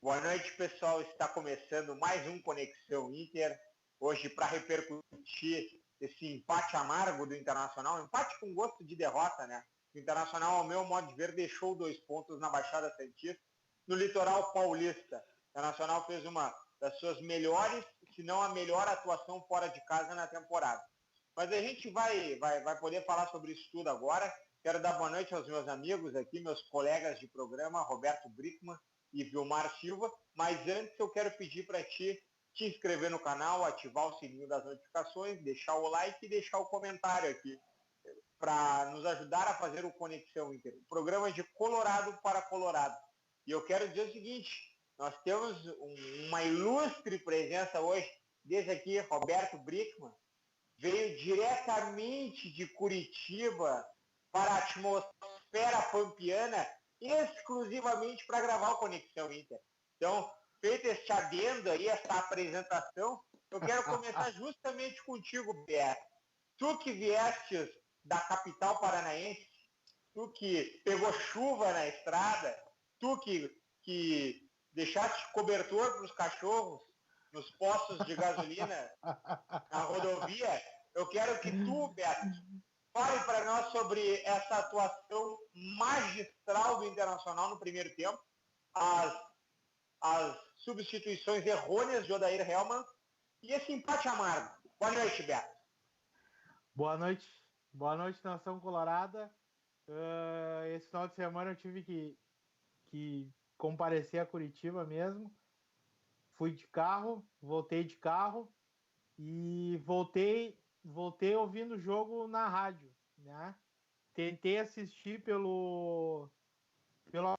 Boa noite, pessoal. Está começando mais um Conexão Inter. Hoje para repercutir esse empate amargo do Internacional. Empate com gosto de derrota, né? O Internacional, ao meu modo de ver, deixou 2 pontos na Baixada Santista, no litoral paulista. O Internacional fez uma das suas melhores, se não a melhor atuação fora de casa na temporada. Mas a gente vai poder falar sobre isso tudo agora. Quero dar boa noite aos meus amigos aqui, meus colegas de programa, Roberto Brickman e Vilmar Silva. Mas antes eu quero pedir para ti te inscrever no canal, ativar o sininho das notificações, deixar o like e deixar o comentário aqui, para nos ajudar a fazer o Conexão Inter, um programa de Colorado para Colorado. E eu quero dizer o seguinte, nós temos uma ilustre presença hoje, desde aqui, Roberto Brickman, veio diretamente de Curitiba para a atmosfera pampiana, exclusivamente para gravar o Conexão Inter. Então, feito este adendo aí, essa apresentação, eu quero começar justamente contigo, Beto. Tu que viestes da capital paranaense, tu que pegou chuva na estrada, tu que deixaste cobertor para os cachorros nos postos de gasolina na rodovia, eu quero que tu, Beto, fale para nós sobre essa atuação magistral do Internacional no primeiro tempo, as substituições errôneas de Odair Hellmann e esse empate amargo. Boa noite, Beto. Boa noite, nação colorada. Esse final de semana eu tive que comparecer a Curitiba mesmo. Fui de carro, voltei de carro e voltei ouvindo o jogo na rádio, né? Tentei assistir pelo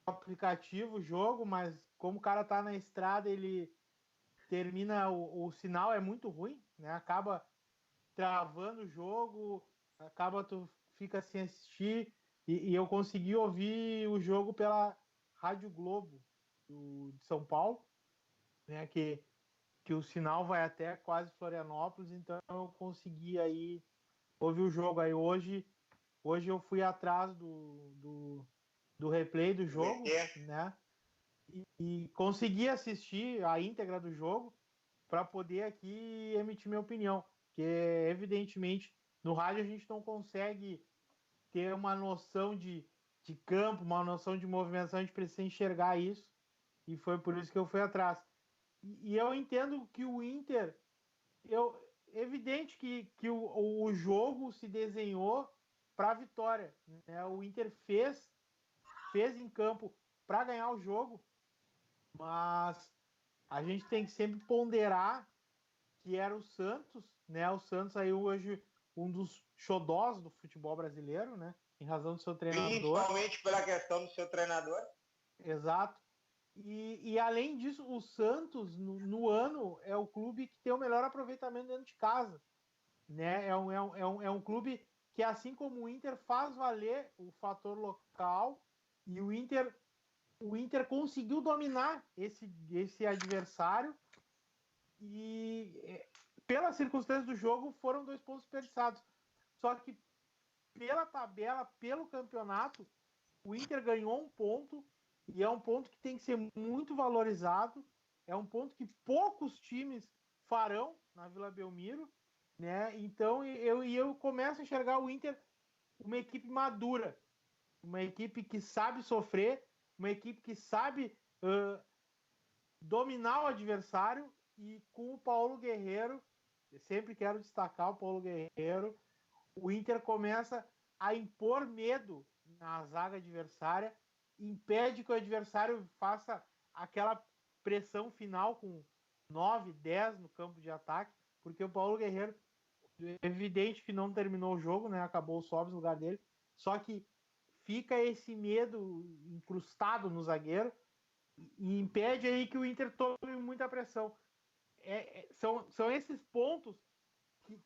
aplicativo o jogo, mas como o cara tá na estrada, ele termina, o sinal é muito ruim, né? Acaba travando o jogo, tu fica sem assistir, e eu consegui ouvir o jogo pela Rádio Globo de São Paulo, né? Que o sinal vai até quase Florianópolis, então eu consegui aí ouvir o jogo. Aí hoje eu fui atrás do replay do jogo, né? E consegui assistir a íntegra do jogo para poder aqui emitir minha opinião, porque evidentemente no rádio a gente não consegue ter uma noção de campo, uma noção de movimentação, a gente precisa enxergar isso, e foi por isso que eu fui atrás. E eu entendo que o Inter, evidente que o jogo se desenhou para a vitória, né? O Inter fez em campo para ganhar o jogo, mas a gente tem que sempre ponderar que era o Santos, né? O Santos aí hoje um dos xodós do futebol brasileiro, né? Em razão do seu treinador. Principalmente pela questão do seu treinador. Exato. E além disso, o Santos, no ano, é o clube que tem o melhor aproveitamento dentro de casa, né? É um clube que, assim como o Inter, faz valer o fator local, e o Inter conseguiu dominar esse adversário, e pelas circunstâncias do jogo foram 2 pontos desperdiçados. Só que pela tabela, pelo campeonato, o Inter ganhou um ponto, e é um ponto que tem que ser muito valorizado, é um ponto que poucos times farão na Vila Belmiro, né? Então eu começo a enxergar o Inter uma equipe madura, uma equipe que sabe sofrer, uma equipe que sabe dominar o adversário, e com o Paulo Guerreiro, eu sempre quero destacar o Paulo Guerreiro, o Inter começa a impor medo na zaga adversária, impede que o adversário faça aquela pressão final com 9, 10 no campo de ataque, porque o Paulo Guerreiro, é evidente que não terminou o jogo, né? Acabou o Sobis no lugar dele, só que fica esse medo incrustado no zagueiro e impede aí que o Inter tome muita pressão. São esses pontos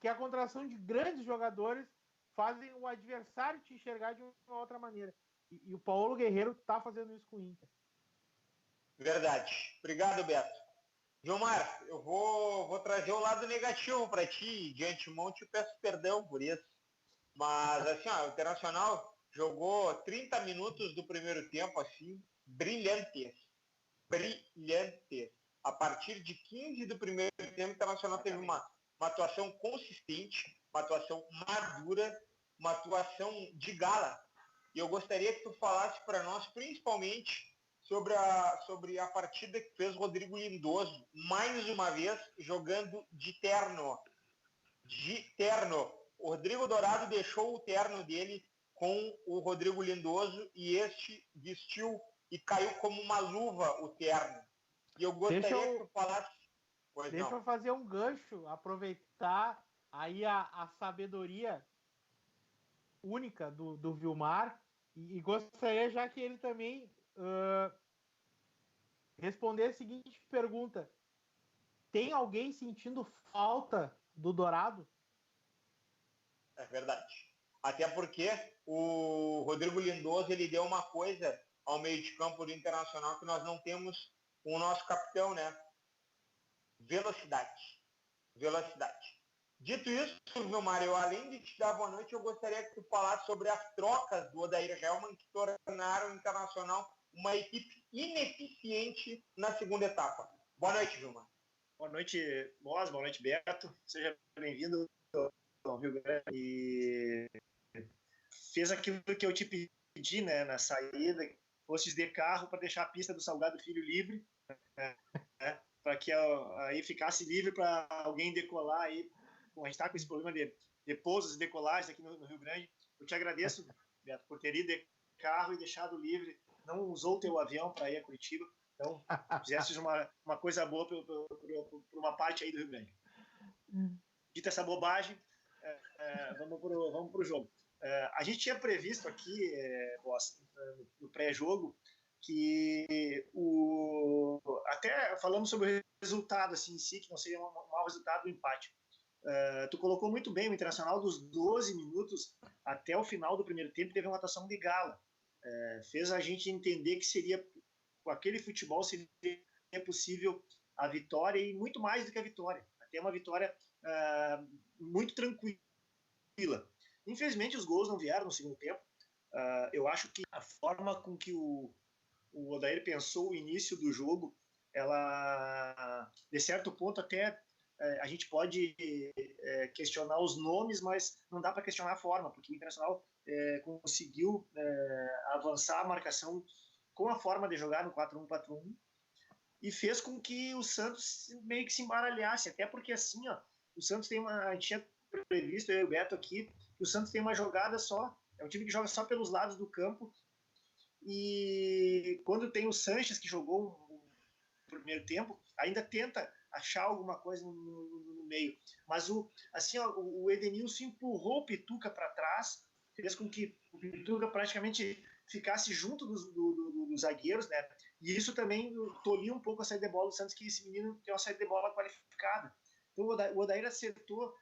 que a contratação de grandes jogadores fazem o adversário te enxergar de uma outra maneira. E o Paulo Guerreiro está fazendo isso com o Inter. Verdade. Obrigado, Beto. Gilmar, eu vou trazer o lado negativo para ti. De antemão, te peço perdão por isso. Mas, assim, o Internacional jogou 30 minutos do primeiro tempo, assim, brilhantes. brilhantes. A partir de 15 do primeiro tempo, o Internacional teve uma atuação consistente, uma atuação madura, uma atuação de gala. E eu gostaria que tu falasse para nós, principalmente, sobre a partida que fez o Rodrigo Lindoso, mais uma vez, jogando de terno. O Rodrigo Dourado deixou o terno dele com o Rodrigo Lindoso e este vestiu e caiu como uma luva o terno. E eu gostaria que tu falasse... Deixa eu fazer um gancho, aproveitar aí a sabedoria única do Vilmar e gostaria já que ele também responder a seguinte pergunta: tem alguém sentindo falta do Dourado? É verdade. Até porque o Rodrigo Lindoso ele deu uma coisa ao meio de campo do Internacional que nós não temos com o nosso capitão, né? Velocidade. Dito isso, Vilmar, eu além de te dar boa noite, eu gostaria que tu falasse sobre as trocas do Odair Hellmann que tornaram o Internacional uma equipe ineficiente na segunda etapa. Boa noite, Vilmar. Boa noite, Moz, boa noite, Beto. Seja bem-vindo ao Rio Grande. E fez aquilo que eu te pedi, né, na saída, fosses de carro para deixar a pista do Salgado Filho livre, né, para que aí ficasse livre para alguém decolar aí. Bom, a gente está com esse problema de pousos e decolagens aqui no Rio Grande. Eu te agradeço, Beto, por ter ido de carro e deixado livre. Não usou o teu avião para ir a Curitiba. Então, fizeste uma coisa boa para uma parte aí do Rio Grande. Dita essa bobagem, vamos para o jogo. A gente tinha previsto aqui, no pré-jogo, que até falamos sobre o resultado assim, em si, que não seria um mau resultado do empate. Tu colocou muito bem, o Internacional dos 12 minutos até o final do primeiro tempo teve uma atuação de gala. Fez a gente entender que seria, com aquele futebol, seria possível a vitória e muito mais do que a vitória. Até uma vitória muito tranquila. Infelizmente, os gols não vieram no segundo tempo. Eu acho que a forma com que o Odair pensou o início do jogo, ela, de certo ponto, até a gente pode questionar os nomes, mas não dá para questionar a forma, porque o Internacional conseguiu avançar a marcação com a forma de jogar no 4-1-4-1 e fez com que o Santos meio que se embaralhasse, até porque assim, o Santos tem a gente tinha previsto, eu e o Beto aqui, que o Santos tem uma jogada só, é um time que joga só pelos lados do campo, e quando tem o Sanches, que jogou no primeiro tempo, ainda tenta achar alguma coisa no meio, mas o Edenilson empurrou o Pituca para trás, fez com que o Pituca praticamente ficasse junto dos zagueiros, né? E isso também tolia um pouco a saída de bola do Santos, que esse menino tem uma saída de bola qualificada. Então o Odair acertou,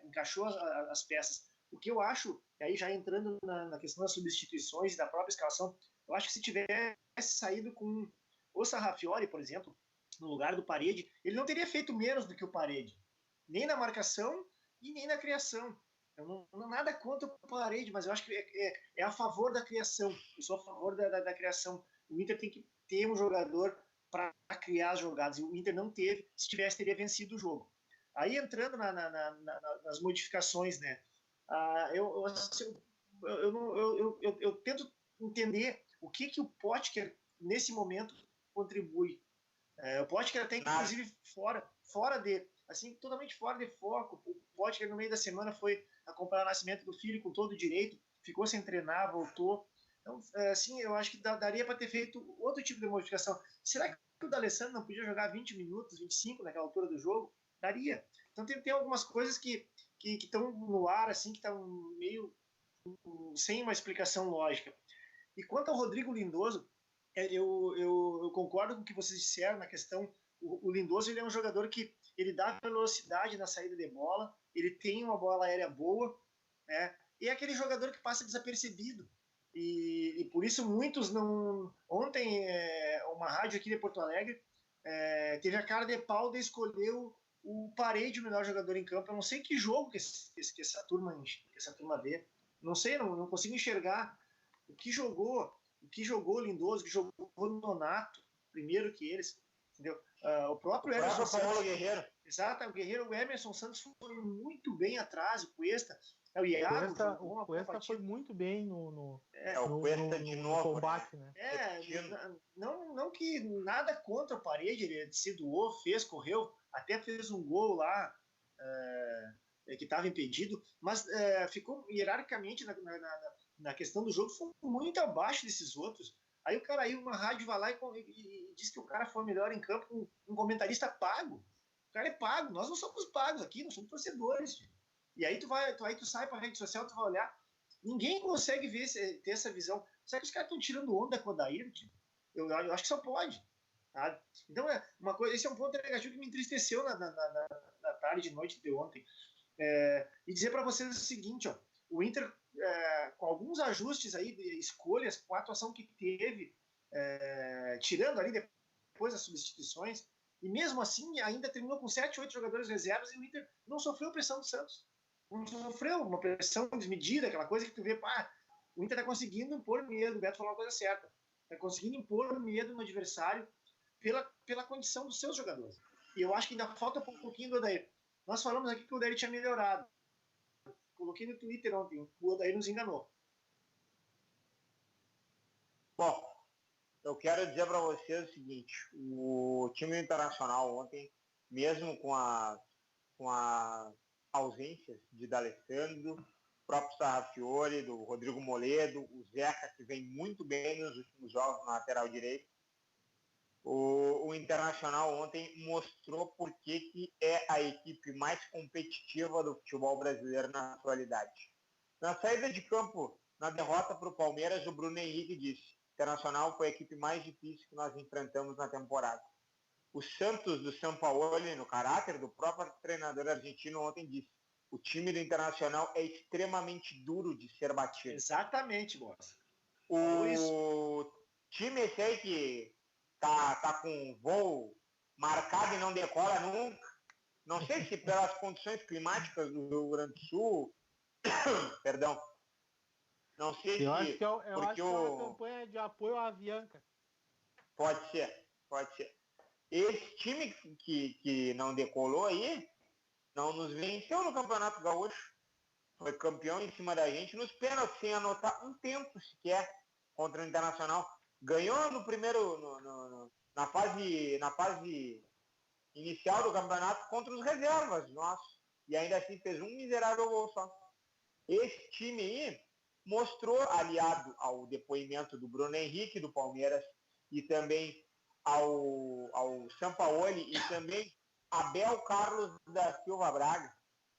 encaixou as peças. O que eu acho, e aí já entrando na questão das substituições e da própria escalação, eu acho que se tivesse saído com o Sarrafiori, por exemplo, no lugar do Parede, ele não teria feito menos do que o Parede, nem na marcação e nem na criação. Eu não nada contra o Parede, mas eu acho que é a favor da criação. Eu sou a favor da criação. O Inter tem que ter um jogador para criar as jogadas, e o Inter não teve. Se tivesse, teria vencido o jogo. Aí, entrando nas modificações, né? Eu tento entender o que o Potker, nesse momento, contribui. O Potker até, inclusive, fora de... assim, totalmente fora de foco. O Potker, no meio da semana, foi acompanhar o nascimento do filho com todo direito, ficou sem treinar, voltou. Então, assim, eu acho que daria para ter feito outro tipo de modificação. Será que o D'Alessandro não podia jogar 20 minutos, 25 naquela altura do jogo? Daria. Então tem algumas coisas que estão no ar, assim, que estão meio sem uma explicação lógica. E quanto ao Rodrigo Lindoso, eu concordo com o que vocês disseram na questão. O Lindoso, ele é um jogador que ele dá velocidade na saída de bola, ele tem uma bola aérea boa, né? E é aquele jogador que passa desapercebido. E por isso muitos não... Ontem, uma rádio aqui de Porto Alegre teve a cara de pau de escolher o Parede, o melhor jogador em campo. Eu não sei que jogo que essa turma vê. Não sei, não consigo enxergar o que jogou o Lindoso, o que jogou o Nonato. primeiro que eles, entendeu? O próprio Emerson Paulo Guerreiro. Exato, o Emerson Santos foi muito bem atrás, o Cuesta. O Iago o Cuesta foi muito bem no combate, né? Não que nada contra o Parede, ele se doou, correu, até fez um gol lá que estava impedido, mas ficou hierarquicamente na questão do jogo, foi muito abaixo desses outros. Aí o cara aí, uma rádio vai lá e diz que o cara foi melhor em campo, um comentarista pago. O cara é pago, nós não somos pagos aqui, nós somos torcedores. E aí tu sai pra rede social, tu vai olhar, ninguém consegue ter essa visão. Será que os caras estão tirando onda com o Odair? Eu acho que só pode. Tá? Então, esse é um ponto negativo que me entristeceu na tarde e noite de ontem. E dizer para vocês o seguinte, ó, o Inter, com alguns ajustes aí de escolhas, com a atuação que teve, tirando ali depois das substituições, e mesmo assim ainda terminou com 7, 8 jogadores reservas e o Inter não sofreu pressão do Santos. Não sofreu uma pressão desmedida, aquela coisa que tu vê, o Inter está conseguindo impor medo, o Beto falou a coisa certa, está conseguindo impor medo no adversário pela condição dos seus jogadores. E eu acho que ainda falta um pouquinho do Odair. Nós falamos aqui que o Odair tinha melhorado. Coloquei no Twitter ontem, o Odair nos enganou. Bom, eu quero dizer para vocês o seguinte, o time internacional ontem, mesmo com a ausência de D'Alessandro, o próprio Sarrafiori, do Rodrigo Moledo, o Zeca, que vem muito bem nos últimos jogos na lateral direita, o Internacional ontem mostrou por que é a equipe mais competitiva do futebol brasileiro na atualidade. Na saída de campo, na derrota para o Palmeiras, o Bruno Henrique disse: Internacional foi a equipe mais difícil que nós enfrentamos na temporada. O Santos do Sampaoli, no caráter do próprio treinador argentino, ontem disse: o time do Internacional é extremamente duro de ser batido. Exatamente, Bossa. O time esse aí que tá com voo marcado e não decola nunca. Não sei se pelas condições climáticas do Rio Grande do Sul, perdão. Não sei se... Eu acho que é uma campanha de apoio à Avianca. Pode ser. Esse time que não decolou aí, não nos venceu no Campeonato Gaúcho. Foi campeão em cima da gente nos pênaltis, sem anotar um tempo sequer contra o Internacional. Ganhou no primeiro, na fase inicial do campeonato contra os reservas nossos. E ainda assim fez um miserável gol só. Esse time aí mostrou, aliado ao depoimento do Bruno Henrique, do Palmeiras, e também ao Sampaoli, e também Abel Carlos da Silva Braga,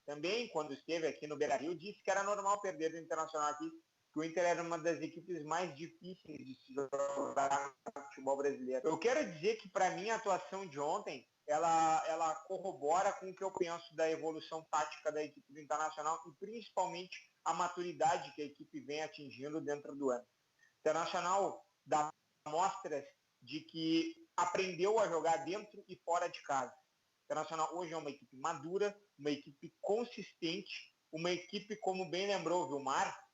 também, quando esteve aqui no Beira-Rio, disse que era normal perder do Internacional aqui, que o Inter era uma das equipes mais difíceis de se jogar no futebol brasileiro. Eu quero dizer que, para mim, a atuação de ontem, ela corrobora com o que eu penso da evolução tática da equipe do Internacional e, principalmente, a maturidade que a equipe vem atingindo dentro do ano. O Internacional dá mostras de que aprendeu a jogar dentro e fora de casa. O Internacional hoje é uma equipe madura, uma equipe consistente, uma equipe, como bem lembrou o Vilmar,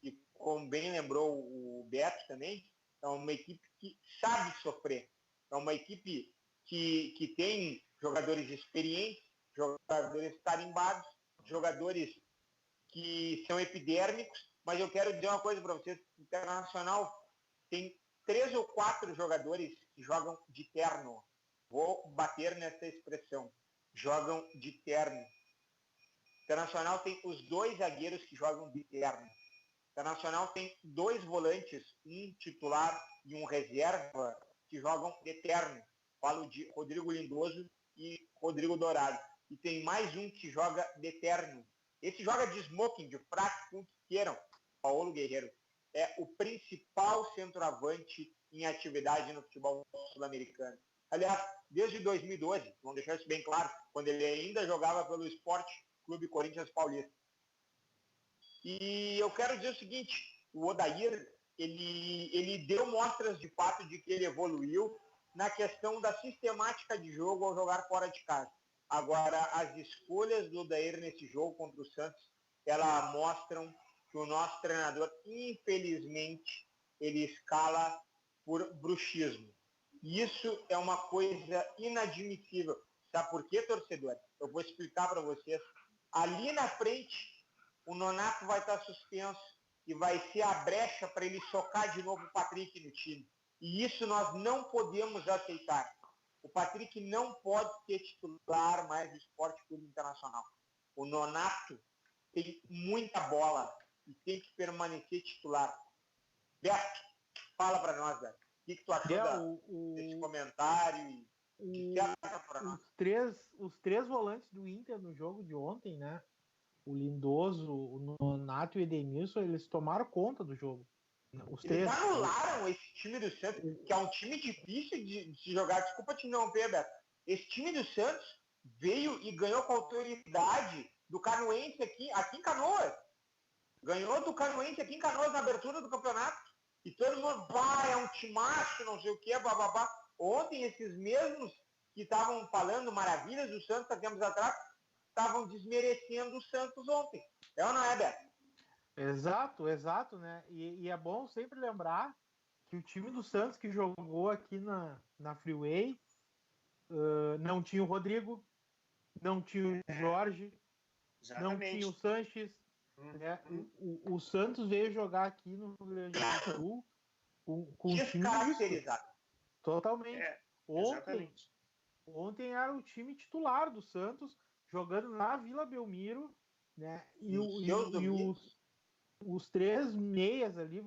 e como bem lembrou o Beto também, é uma equipe que sabe sofrer. É uma equipe que tem jogadores experientes, jogadores tarimbados, jogadores que são epidérmicos, mas eu quero dizer uma coisa para vocês, o Internacional tem 3 ou 4 jogadores que jogam de terno. Vou bater nessa expressão. Jogam de terno. O Internacional tem os 2 zagueiros que jogam de terno. O Internacional tem 2 volantes, um titular e um reserva, que jogam de terno. Falo de Rodrigo Lindoso e Rodrigo Dourado. E tem mais um que joga de terno. Esse joga de smoking, de fraco, com o que queiram. Paulo Guerreiro é o principal centroavante em atividade no futebol sul-americano. Aliás, desde 2012, vamos deixar isso bem claro, quando ele ainda jogava pelo Sport Clube Corinthians Paulista. E eu quero dizer o seguinte, o Odair, ele deu mostras de fato de que ele evoluiu na questão da sistemática de jogo ao jogar fora de casa. Agora, as escolhas do Odair nesse jogo contra o Santos, elas mostram que o nosso treinador, infelizmente, ele escala por bruxismo. E isso é uma coisa inadmissível. Sabe por quê, torcedor? Eu vou explicar para vocês. Ali na frente, o Nonato vai estar suspenso e vai ser a brecha para ele socar de novo o Patrick no time. E isso nós não podemos aceitar. O Patrick não pode ser titular mais do Esporte Clube Internacional. O Nonato tem muita bola e tem que permanecer titular. Beto, fala para nós, Beto. O que tu achou desse comentário e para nós? Os três volantes do Inter no jogo de ontem, né? O Lindoso, o Nonato e o Edenilson, eles tomaram conta do jogo. Os Eles três anularam esse time do Santos, que é um time difícil de se jogar. Desculpa te interromper, Beto. Esse time do Santos veio e ganhou com autoridade do Canoense aqui em Canoas. Ganhou do Canoense aqui em Canoas na abertura do campeonato. E todo mundo, é um timaço, não sei o que, bababá. Ontem, esses mesmos que estavam falando maravilhas do Santos há tempos atrás, estavam desmerecendo o Santos ontem. É ou não é, Beto? Exato, né? E é bom sempre lembrar que o time do Santos que jogou aqui na Freeway não tinha o Rodrigo, não tinha o Jorge, não tinha o Sanches. Né? O Santos veio jogar aqui no Rio Grande do Sul com descaracterizado. Totalmente. Ontem era o time titular do Santos, jogando na Vila Belmiro, né? E os três meias ali,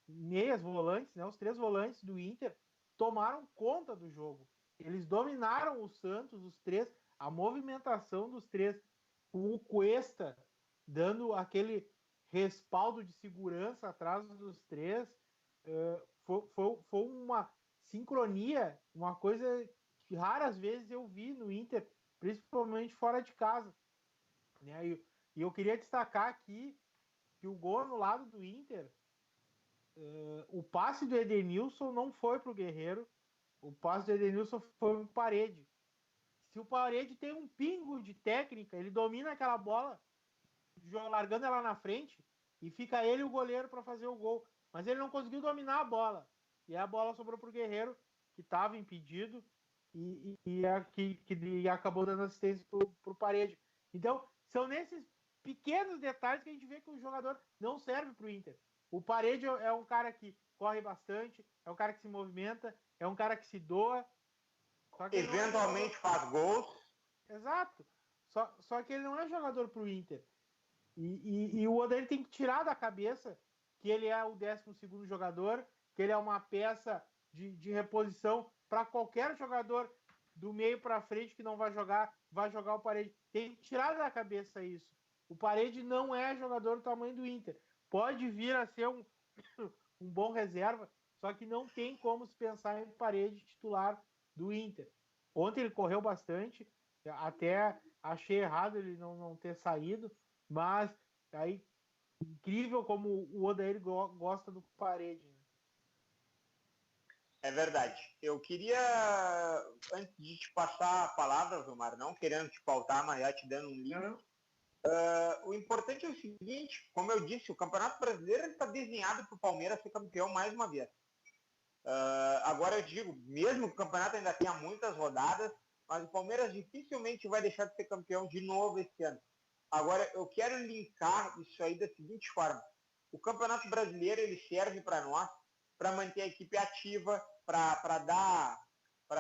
meias volantes, né? Os três volantes do Inter tomaram conta do jogo. Eles dominaram o Santos, os três, a movimentação dos três, com o Cuesta dando aquele respaldo de segurança atrás dos três. Foi uma sincronia, uma coisa que raras vezes eu vi no Inter, principalmente fora de casa. Né? E eu queria destacar aqui que o gol no lado do Inter, o passe do Edenilson não foi para o Guerreiro, o passe do Edenilson foi para o Parede. Se o Parede tem um pingo de técnica, ele domina aquela bola, largando ela na frente, e fica ele e o goleiro para fazer o gol. Mas ele não conseguiu dominar a bola. E a bola sobrou para o Guerreiro, que estava impedido, e acabou dando assistência para o Parede. Então, são nesses pequenos detalhes que a gente vê que o jogador não serve para o Inter. O Parede é um cara que corre bastante, é um cara que se movimenta, é um cara que se doa. Eventualmente faz gols. Exato. Só que ele não é jogador para o Inter. E o Odair tem que tirar da cabeça que ele é o 12º jogador, que ele é uma peça de reposição para qualquer jogador do meio para frente que não vai jogar o Parede. Tem que tirar da cabeça isso. O Parede não é jogador do tamanho do Inter. Pode vir a ser um bom reserva, só que não tem como se pensar em Parede titular do Inter. Ontem ele correu bastante, até achei errado ele não ter saído, mas aí incrível como o Odair gosta do Parede. Né? É verdade. Eu queria, antes de te passar a palavra, Vilmar, não querendo te pautar, mas já te dando um link. O importante é o seguinte, como eu disse, o Campeonato Brasileiro está desenhado para o Palmeiras ser campeão mais uma vez. Agora eu digo, mesmo que o campeonato ainda tenha muitas rodadas, mas o Palmeiras dificilmente vai deixar de ser campeão de novo esse ano. Agora, eu quero linkar isso aí da seguinte forma. O Campeonato Brasileiro ele serve para nós, para manter a equipe ativa, para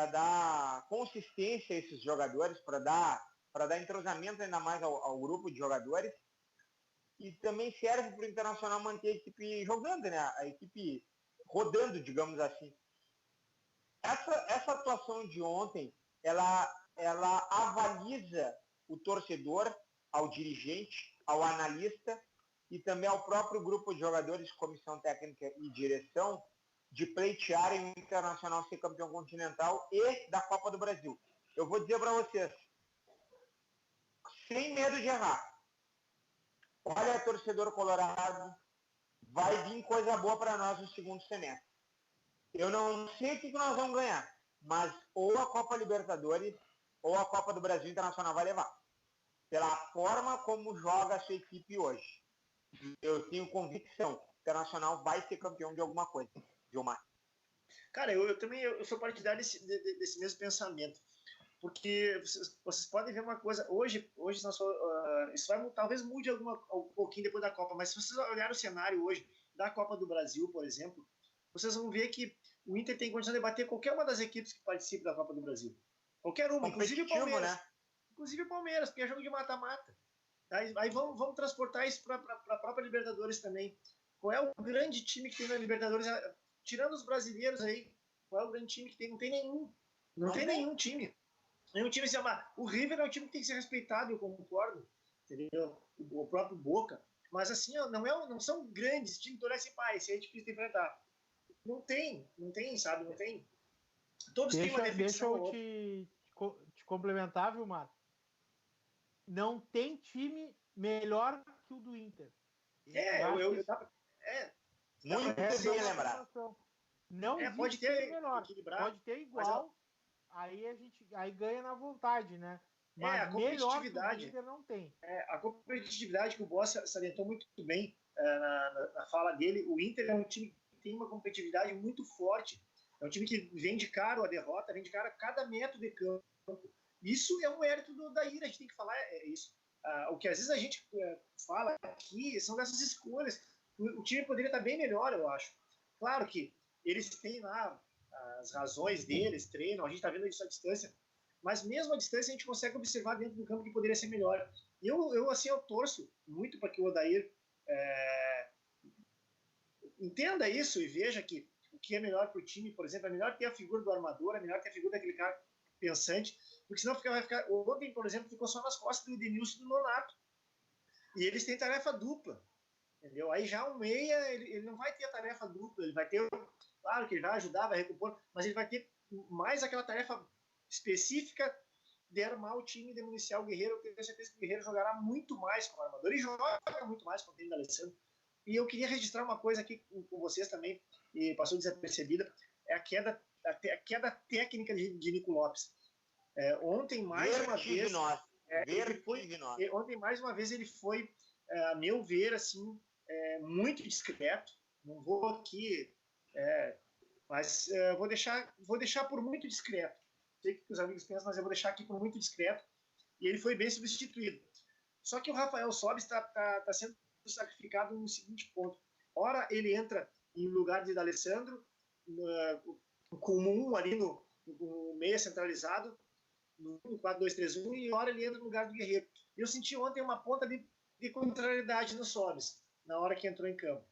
dar consistência a esses jogadores, para dar entrosamento ainda mais ao grupo de jogadores. E também serve para o Internacional manter a equipe jogando, né? A equipe rodando, digamos assim. Essa atuação de ontem, ela avaliza o torcedor, ao dirigente, ao analista e também ao próprio grupo de jogadores, comissão técnica e direção, de pleitearem o Internacional ser campeão continental e da Copa do Brasil. Eu vou dizer para vocês, sem medo de errar, olha, torcedor colorado, vai vir coisa boa para nós no segundo semestre. Eu não sei o que nós vamos ganhar, mas ou a Copa Libertadores ou a Copa do Brasil Internacional vai levar. Pela forma como joga a sua equipe hoje. Eu tenho convicção que o Internacional vai ser campeão de alguma coisa. Gilmar. Cara, eu também eu sou partidário desse mesmo pensamento. Porque vocês podem ver uma coisa, hoje isso talvez mude um pouquinho depois da Copa, mas se vocês olharem o cenário hoje da Copa do Brasil, por exemplo, vocês vão ver que o Inter tem condição de bater qualquer uma das equipes que participam da Copa do Brasil. Qualquer uma, inclusive o Palmeiras. Né? Inclusive o Palmeiras, porque é jogo de mata-mata. Aí vamos transportar isso para a própria Libertadores também. Qual é o grande time que tem na Libertadores? Tirando os brasileiros aí, qual é o grande time que tem? Não tem nenhum. Não tem nenhum time. Nenhum time se chama. O River é um time que tem que ser respeitado, eu concordo. Entendeu? O próprio Boca. Mas assim, não são grandes times que assim, esse aí é difícil de enfrentar. Não tem, sabe? Não tem. Todos têm uma definição. Deixa eu te complementar, viu, Marco? Não tem time melhor que o do Inter. Muito bem lembrado. Não existe pode ter melhor. Pode ter igual. Aí ganha na vontade, né? Mas a competitividade, melhor que o Inter não tem. A competitividade que o Boss salientou muito bem na fala dele. O Inter é um time que tem uma competitividade muito forte. É um time que vende caro a derrota, vende caro a cada metro de campo. Isso é um mérito da ira, a gente tem que falar isso. O que às vezes a gente fala aqui são dessas escolhas. O time poderia estar bem melhor, eu acho. Claro que eles têm lá as razões deles, treinam, a gente está vendo isso à distância, mas mesmo à distância a gente consegue observar dentro do campo que poderia ser melhor. E eu torço muito para que o Odair entenda isso e veja que o que é melhor para o time, por exemplo, é melhor ter a figura do armador, é melhor ter a figura daquele cara pensante, porque senão vai ficar... Ontem, por exemplo, ficou só nas costas do Edenilson e do Nonato. E eles têm tarefa dupla, entendeu? Aí já o meia, ele não vai ter a tarefa dupla, ele vai ter... Claro que ele vai ajudar, vai recompor, mas ele vai ter mais aquela tarefa específica de armar o time, de municiar o Guerreiro. Eu tenho certeza que o Guerreiro jogará muito mais com o armador e joga muito mais com o time da Alessandro. E eu queria registrar uma coisa aqui com vocês também, e passou desapercebida, é a queda técnica de Nico Lopes. Ontem, mais uma vez... Ontem, mais uma vez, ele foi, a meu ver, assim, muito discreto. Não vou aqui... mas vou deixar por muito discreto. Sei que os amigos pensam, mas eu vou deixar aqui por muito discreto. E ele foi bem substituído. Só que o Rafael Sobis está sendo sacrificado no seguinte ponto. Ora, ele entra em lugar de D'Alessandro, com ali no meia centralizado, no 4-2-3-1, e ora ele entra no lugar do Guerreiro. Eu senti ontem uma ponta de contrariedade no Sobis, na hora que entrou em campo.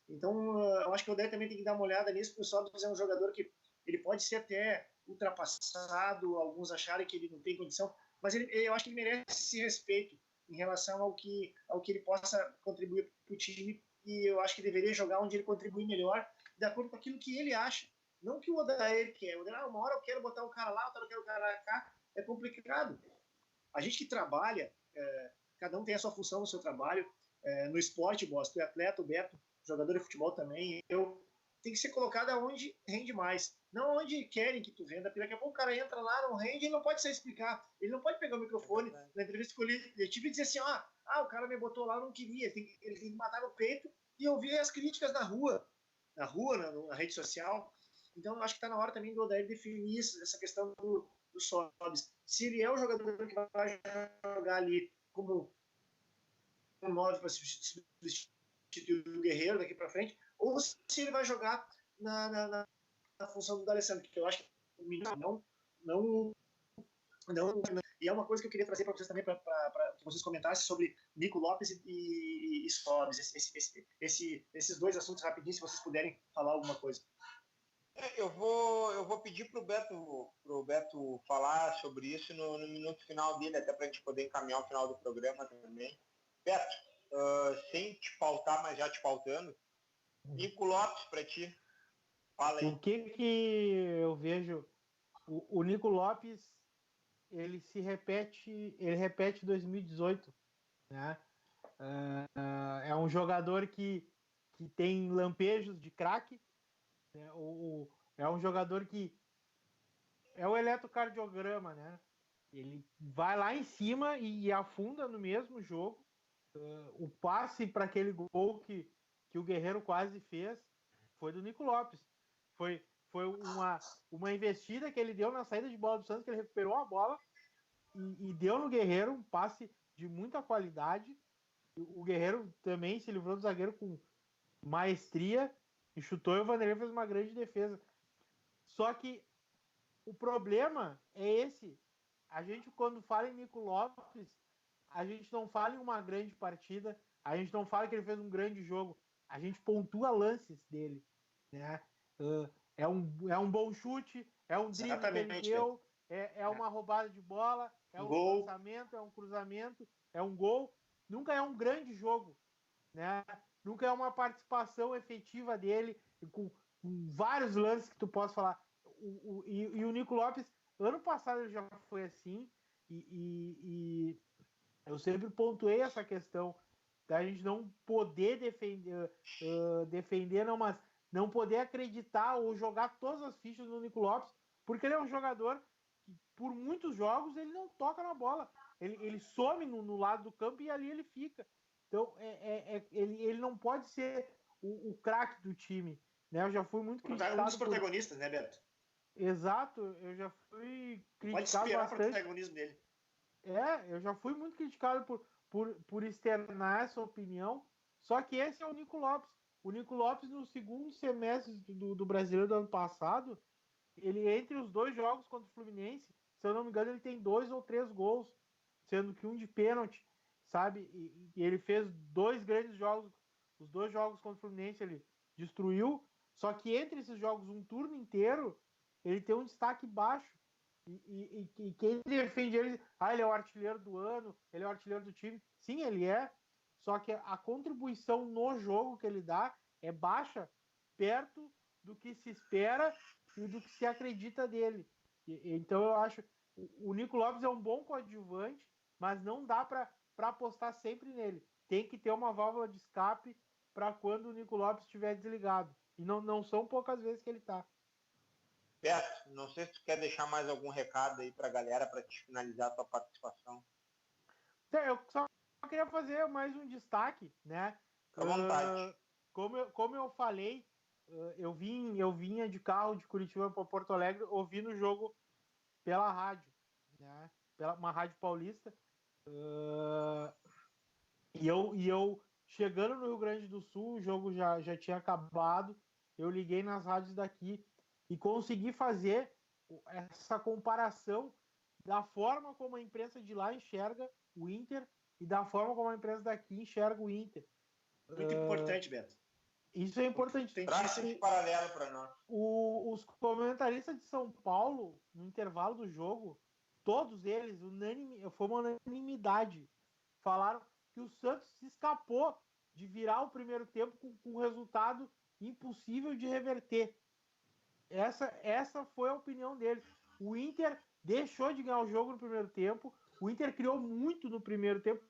Então, eu acho que o Odair também tem que dar uma olhada nisso, porque o Sobis é um jogador que ele pode ser até ultrapassado, alguns acharem que ele não tem condição, mas eu acho que ele merece esse respeito em relação ao que ele possa contribuir para o time, e eu acho que deveria jogar onde ele contribui melhor, de acordo com aquilo que ele acha. Não que o Odair quer. Uma hora eu quero botar o cara lá, outra hora eu quero o cara cá. É complicado. A gente que trabalha, cada um tem a sua função no seu trabalho. No esporte, Boss, tu é atleta, o Beto, jogador de futebol também, tem que ser colocado aonde rende mais, não onde querem que tu renda, porque daqui a pouco o cara entra lá, não rende, e não pode se explicar, ele não pode pegar o microfone na entrevista coletiva e dizer assim, o cara me botou lá, eu não queria, ele tem que matar no peito e ouvir as críticas na rua, na rede social. Então eu acho que está na hora também do Odair definir essa questão do Sobis. Se ele é o jogador que vai jogar ali como um 9 para substituir o Guerreiro daqui para frente, ou se ele vai jogar na função do D'Alessandro, que eu acho que não. E é uma coisa que eu queria trazer para vocês também, para que vocês comentassem sobre Nico Lopes e Sobis, esses dois assuntos rapidinho, se vocês puderem falar alguma coisa. Eu vou pedir para o Beto falar sobre isso no minuto final dele, até para a gente poder encaminhar o final do programa também. Beto, sem te pautar, mas já te pautando, Nico Lopes para ti, fala aí. O que eu vejo, o Nico Lopes, ele repete 2018, né? É um jogador que tem lampejos de craque, né? É um jogador que é o eletrocardiograma, né? Ele vai lá em cima e afunda no mesmo jogo. O passe para aquele gol que o Guerreiro quase fez foi do Nico Lopes. Foi uma investida que ele deu na saída de bola do Santos, que ele recuperou a bola e deu no Guerreiro um passe de muita qualidade. O Guerreiro também se livrou do zagueiro com maestria e chutou, e o Vanderlei fez uma grande defesa. Só que o problema é esse. A gente, quando fala em Nico Lopes, a gente não fala em uma grande partida, a gente não fala que ele fez um grande jogo, a gente pontua lances dele, né? É um bom chute, é um drible que ele deu, é uma roubada de bola, é um lançamento, é um cruzamento, é um gol. Nunca é um grande jogo, né? Nunca é uma participação efetiva dele com vários lances que tu possa falar. E o Nico Lopes, ano passado ele já foi assim, e eu sempre pontuei essa questão da gente não poder defender, não, mas não poder acreditar ou jogar todas as fichas no Nico Lopes, porque ele é um jogador que, por muitos jogos, ele não toca na bola. Ele some no lado do campo e ali ele fica. Então, ele não pode ser o craque do time. Né? Eu já fui muito criticado. Um dos protagonistas, né, Beto? Exato, eu já fui criticado pode esperar bastante. O protagonismo dele. Eu já fui muito criticado por externar essa opinião, só que esse é o Nico Lopes. O Nico Lopes, no segundo semestre do Brasileiro do ano passado, ele, entre os 2 jogos contra o Fluminense, se eu não me engano, ele tem 2 ou 3 gols, sendo que um de pênalti, sabe? E ele fez 2 grandes jogos, os 2 jogos contra o Fluminense ele destruiu, só que entre esses jogos, um turno inteiro, ele tem um destaque baixo. E quem defende ele, ele é o artilheiro do ano, ele é o artilheiro do time. Sim, ele é, só que a contribuição no jogo que ele dá é baixa, perto do que se espera e do que se acredita dele. Então eu acho o Nico Lopes é um bom coadjuvante, mas não dá para apostar sempre nele. Tem que ter uma válvula de escape para quando o Nico Lopes estiver desligado. E não são poucas vezes que ele está. Beto, não sei se tu quer deixar mais algum recado aí para a galera para te finalizar a tua participação. Eu só queria fazer mais um destaque, né? Fica à vontade. Como eu falei, eu vinha de carro de Curitiba para Porto Alegre ouvindo o jogo pela rádio, né? Pela uma rádio paulista. E eu chegando no Rio Grande do Sul, o jogo já tinha acabado. Eu liguei nas rádios daqui e consegui fazer essa comparação da forma como a imprensa de lá enxerga o Inter e da forma como a imprensa daqui enxerga o Inter. Muito importante, Beto. Isso é importante. Traz esse paralelo para nós. Os comentaristas de São Paulo, no intervalo do jogo, todos eles, foi uma unanimidade, falaram que o Santos se escapou de virar o primeiro tempo com um resultado impossível de reverter. Essa foi a opinião deles. O Inter deixou de ganhar o jogo no primeiro tempo, o Inter criou muito no primeiro tempo,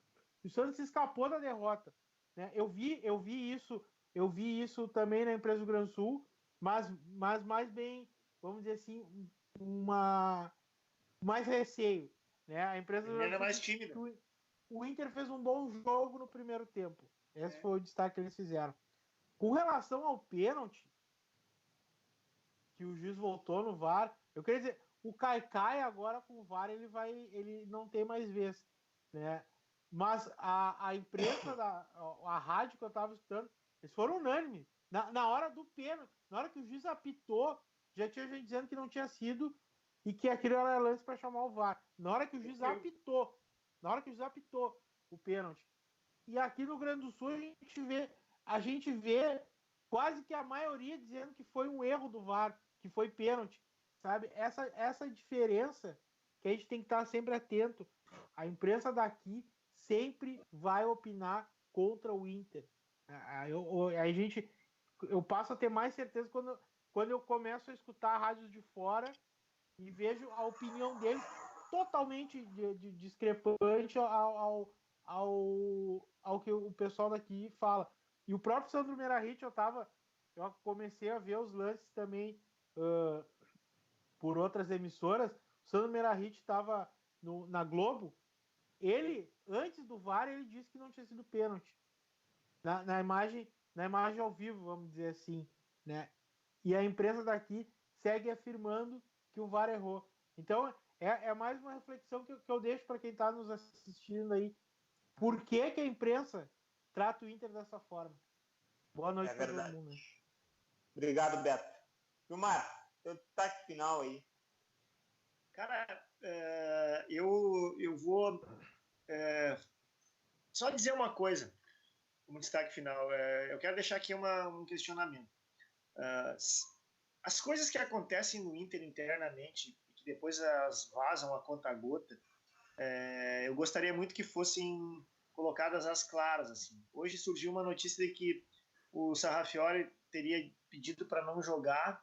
e o Santos se escapou da derrota. Né? Eu vi isso também na empresa do Rio Grande do Sul, mas mais bem, vamos dizer assim, mais receio. Né? A empresa era mais tímida. O Inter fez um bom jogo no primeiro tempo. Esse foi o destaque que eles fizeram. Com relação ao pênalti, que o juiz voltou no VAR, eu queria dizer, o Caicai agora com o VAR ele não tem mais vez, né? Mas a imprensa a rádio que eu estava escutando, eles foram unânimes. Na hora do pênalti, na hora que o juiz apitou, já tinha gente dizendo que não tinha sido e que aquilo era lance para chamar o VAR. Na hora que o juiz apitou o pênalti. E aqui no Rio Grande do Sul a gente vê quase que a maioria dizendo que foi um erro do VAR, que foi pênalti, sabe? Essa diferença que a gente tem que estar sempre atento. A imprensa daqui sempre vai opinar contra o Inter. Eu passo a ter mais certeza quando eu começo a escutar rádios de fora e vejo a opinião deles totalmente discrepante ao que o pessoal daqui fala. E o próprio Sandro Meirahit, eu comecei a ver os lances também por outras emissoras. O Sandro Meirahit estava na Globo. Ele, antes do VAR, ele disse que não tinha sido pênalti. Na imagem ao vivo, vamos dizer assim, né? E a imprensa daqui segue afirmando que o VAR errou. Então, é mais uma reflexão que eu deixo para quem está nos assistindo aí. Por que a imprensa trata o Inter dessa forma? Boa noite para todo mundo. Né? Obrigado, Beto. Vilmar, seu destaque final aí. Cara, eu vou só dizer uma coisa como destaque final. Eu quero deixar aqui um questionamento. As coisas que acontecem no Inter internamente, que depois elas vazam a conta-gota, eu gostaria muito que fossem colocadas às claras. Assim. Hoje surgiu uma notícia de que o Sarrafiori teria pedido para não jogar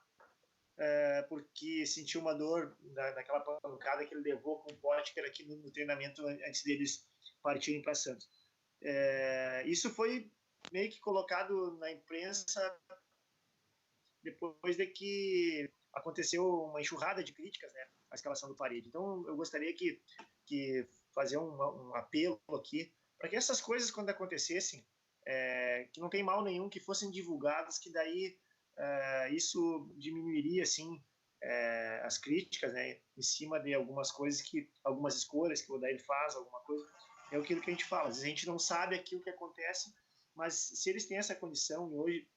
porque sentiu uma dor daquela pancada que ele levou com o Potker aqui no treinamento antes deles partirem para Santos. Isso foi meio que colocado na imprensa depois de que aconteceu uma enxurrada de críticas, né, à escalação do Parede. Então, eu gostaria que fazer um apelo aqui para que essas coisas, quando acontecessem, que não tem mal nenhum, que fossem divulgadas, que daí isso diminuiria, assim, as críticas, né, em cima de algumas coisas, algumas escolhas que o Odair faz, alguma coisa. É aquilo que a gente fala. Às vezes a gente não sabe aquilo que acontece, mas se eles têm essa condição, e hoje,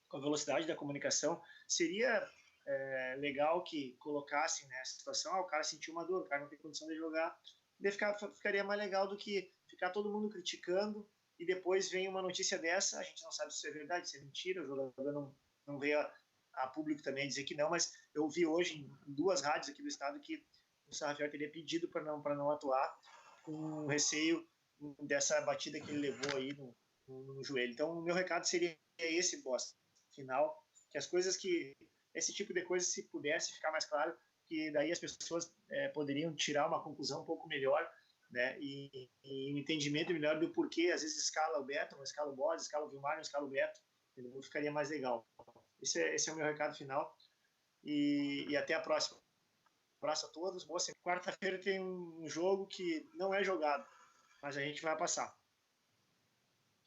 com a velocidade da comunicação, seria legal que colocassem nessa situação, o cara sentiu uma dor, o cara não tem condição de jogar, daí ficaria mais legal do que ficar todo mundo criticando e depois vem uma notícia dessa, a gente não sabe se é verdade, se é mentira, o jogador não veio a público também dizer que não, mas eu vi hoje em 2 rádios aqui do estado que o Sarrafiori teria pedido para não atuar com receio dessa batida que ele levou aí no joelho. Então, o meu recado seria esse, boss, final, que esse tipo de coisa, se pudesse ficar mais claro, que daí as pessoas poderiam tirar uma conclusão um pouco melhor, né, e um entendimento melhor do porquê, às vezes escala o Beto, não escala o Boss, escala o Vilmar, não escala o Beto, entendeu? Ficaria mais legal. Esse é o meu recado final, e até a próxima. Um abraço a todos, boa semana. Quarta-feira tem um jogo que não é jogado, mas a gente vai passar.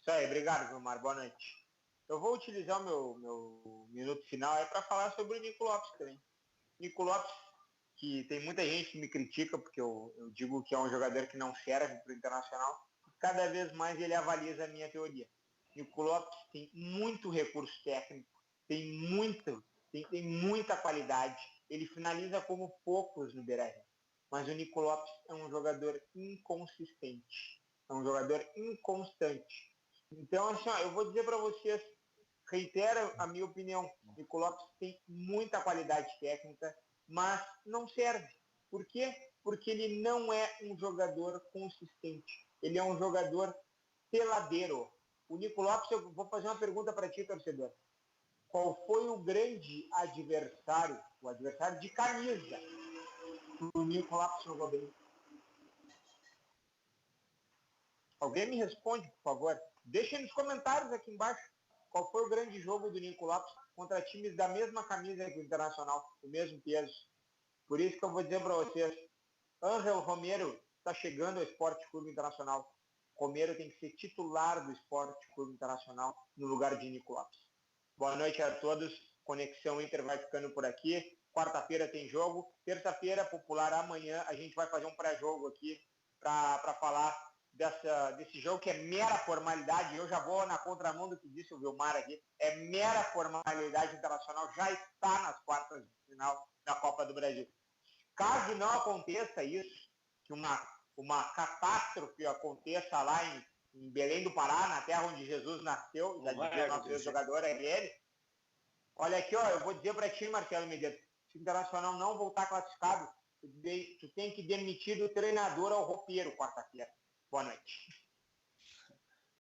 Isso aí, obrigado, Vilmar, boa noite. Eu vou utilizar o meu minuto final para falar sobre o Nico Lopes também. Nico Lopes, que tem muita gente que me critica porque eu digo que é um jogador que não serve para o Internacional, cada vez mais ele avaliza a minha teoria. Nico Lopes tem muito recurso técnico, tem muita qualidade, ele finaliza como poucos no Beira-Rio, mas o Nico Lopes é um jogador inconsistente, é um jogador inconstante. Então, assim, eu vou dizer para vocês, reitero a minha opinião, o Nico Lopes tem muita qualidade técnica, mas não serve. Por quê? Porque ele não é um jogador consistente. Ele é um jogador peladeiro. O Nico Lopes, eu vou fazer uma pergunta para ti, torcedor. Qual foi o grande adversário, o adversário de camisa, que o Nico Lopes jogou bem? Alguém me responde, por favor. Deixa nos comentários aqui embaixo qual foi o grande jogo do Nico Lopes contra times da mesma camisa que o Internacional, do mesmo peso. Por isso que eu vou dizer para vocês, Ángel Romero está chegando ao Esporte Clube Internacional. Romero tem que ser titular do Esporte Clube Internacional no lugar de Nico Lopes. Boa noite a todos. Conexão Inter vai ficando por aqui. Quarta-feira tem jogo. Terça-feira, popular, amanhã, a gente vai fazer um pré-jogo aqui para falar desse jogo que é mera formalidade. Eu já vou na contramão do que disse o Vilmar aqui. É mera formalidade. Internacional já está nas quartas de final da Copa do Brasil. Caso não aconteça isso, que uma catástrofe aconteça lá em Belém do Pará, na terra onde Jesus nasceu, já dizia o nosso jogador, é ele. Olha aqui, ó, eu vou dizer para ti, Marcelo Medeiros, se o Internacional não voltar classificado, tu tem que demitir o treinador ao roupeiro quarta-feira. Boa noite.